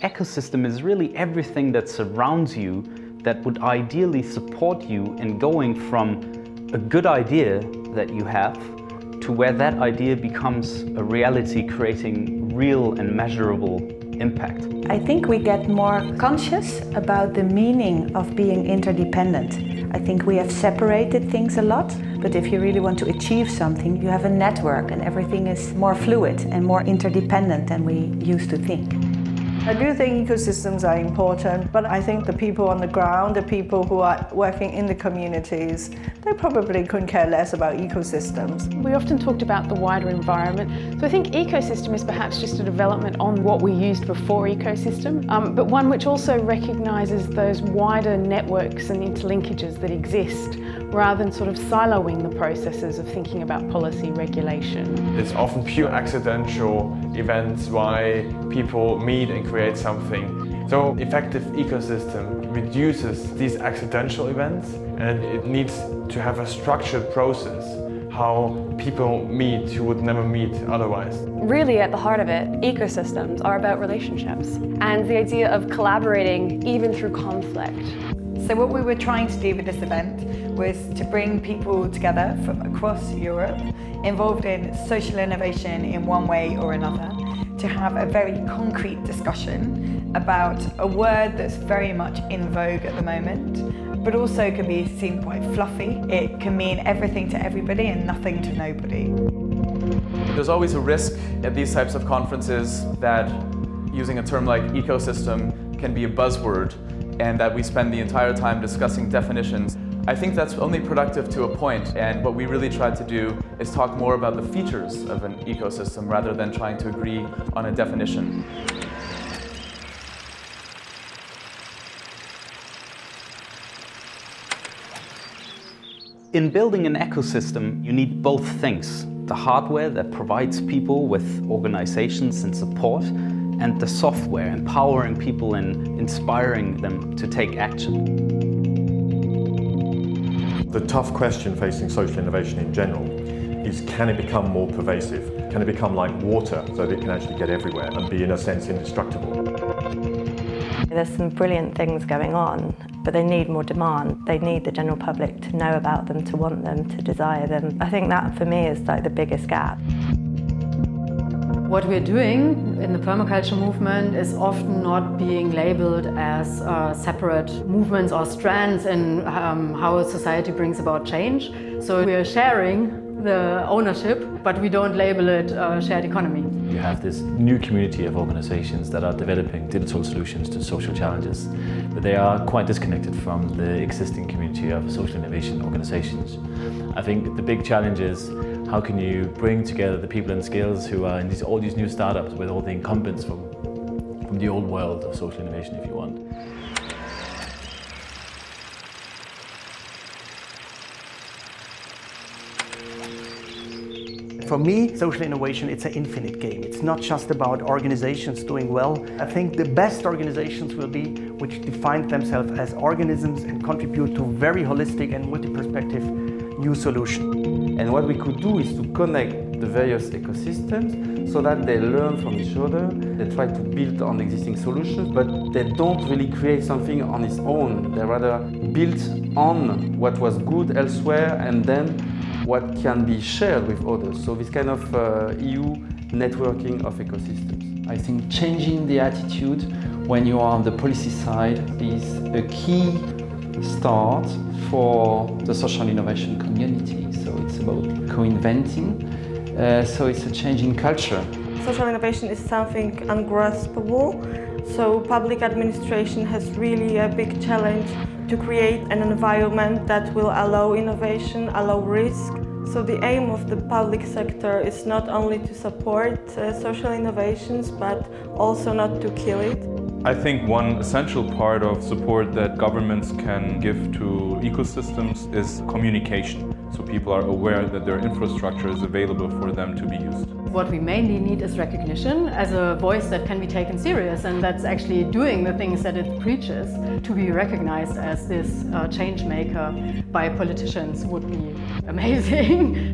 ecosystem is really everything that surrounds you that would ideally support you in going from a good idea that you have to where that idea becomes a reality, creating real and measurable impact. I think we get more conscious about the meaning of being interdependent. I think we have separated things a lot, but if you really want to achieve something, you have a network and everything is more fluid and more interdependent than we used to think. I do think ecosystems are important, but I think the people on the ground, the people who are working in the communities, they probably couldn't care less about ecosystems. We often talked about the wider environment, so I think ecosystem is perhaps just a development on what we used before ecosystem, but one which also recognises those wider networks and interlinkages that exist, rather than sort of siloing the processes of thinking about policy regulation. It's often pure accidental events why people meet and create something. So effective ecosystem reduces these accidental events, and it needs to have a structured process how people meet who would never meet otherwise. Really, at the heart of it, ecosystems are about relationships and the idea of collaborating even through conflict. So what we were trying to do with this event was to bring people together from across Europe involved in social innovation in one way or another to have a very concrete discussion about a word that's very much in vogue at the moment, but also can be seen quite fluffy. It can mean everything to everybody and nothing to nobody. There's always a risk at these types of conferences that using a term like ecosystem can be a buzzword and that we spend the entire time discussing definitions. I think that's only productive to a point, and what we really tried to do is talk more about the features of an ecosystem rather than trying to agree on a definition. In building an ecosystem, you need both things: the hardware that provides people with organizations and support, and the software empowering people and inspiring them to take action. The tough question facing social innovation in general is, can it become more pervasive? Can it become like water so that it can actually get everywhere and be, in a sense, indestructible? There's some brilliant things going on, but they need more demand. They need the general public to know about them, to want them, to desire them. I think that, for me, is like the biggest gap. What we're doing in the permaculture movement is often not being labeled as separate movements or strands in how a society brings about change. So we are sharing the ownership, but we don't label it shared economy. You have this new community of organizations that are developing digital solutions to social challenges, but they are quite disconnected from the existing community of social innovation organizations. I think the big challenge is, how can you bring together the people and skills who are in all these new startups with all the incumbents from the old world of social innovation, if you want. For me, social innovation, it's an infinite game. It's not just about organizations doing well. I think the best organizations will be which define themselves as organisms and contribute to very holistic and multi-perspective new solutions. And what we could do is to connect the various ecosystems so that they learn from each other. They try to build on existing solutions, but they don't really create something on its own. They rather build on what was good elsewhere and then what can be shared with others. So this kind of EU networking of ecosystems. I think changing the attitude when you are on the policy side is a key start for the social innovation community. So it's about co-inventing, so it's a change in culture. Social innovation is something ungraspable, so public administration has really a big challenge to create an environment that will allow innovation, allow risk. So the aim of the public sector is not only to support social innovations, but also not to kill it. I think one essential part of support that governments can give to ecosystems is communication, so people are aware that their infrastructure is available for them to be used. What we mainly need is recognition as a voice that can be taken serious and that's actually doing the things that it preaches. To be recognized as this change maker by politicians would be amazing.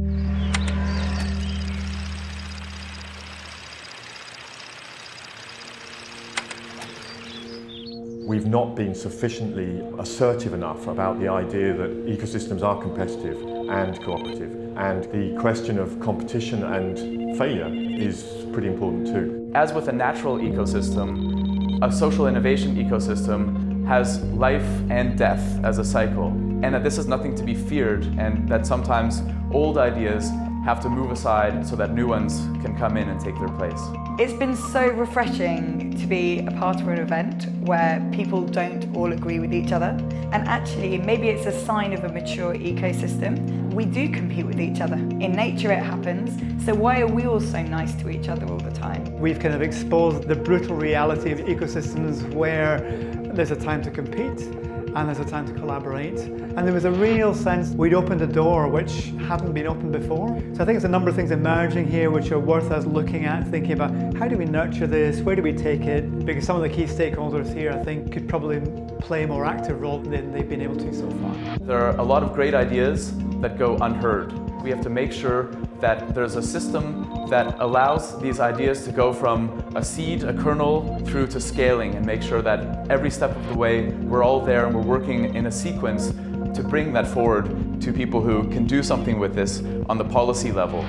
we've not been sufficiently assertive enough about the idea that ecosystems are competitive and cooperative. And the question of competition and failure is pretty important too. As with a natural ecosystem, a social innovation ecosystem has life and death as a cycle, and that this is nothing to be feared, and that sometimes old ideas have to move aside so that new ones can come in and take their place. It's been so refreshing to be a part of an event where people don't all agree with each other, and actually maybe it's a sign of a mature ecosystem. We do compete with each other. In nature it happens, so why are we all so nice to each other all the time? We've kind of exposed the brutal reality of ecosystems where there's a time to compete and there's a time to collaborate. And there was a real sense we'd opened a door which hadn't been opened before. So I think there's a number of things emerging here which are worth us looking at, thinking about how do we nurture this, where do we take it? Because some of the key stakeholders here I think could probably play a more active role than they've been able to so far. There are a lot of great ideas that go unheard. We have to make sure that there's a system that allows these ideas to go from a seed, a kernel, through to scaling, and make sure that every step of the way we're all there and we're working in a sequence to bring that forward to people who can do something with this on the policy level.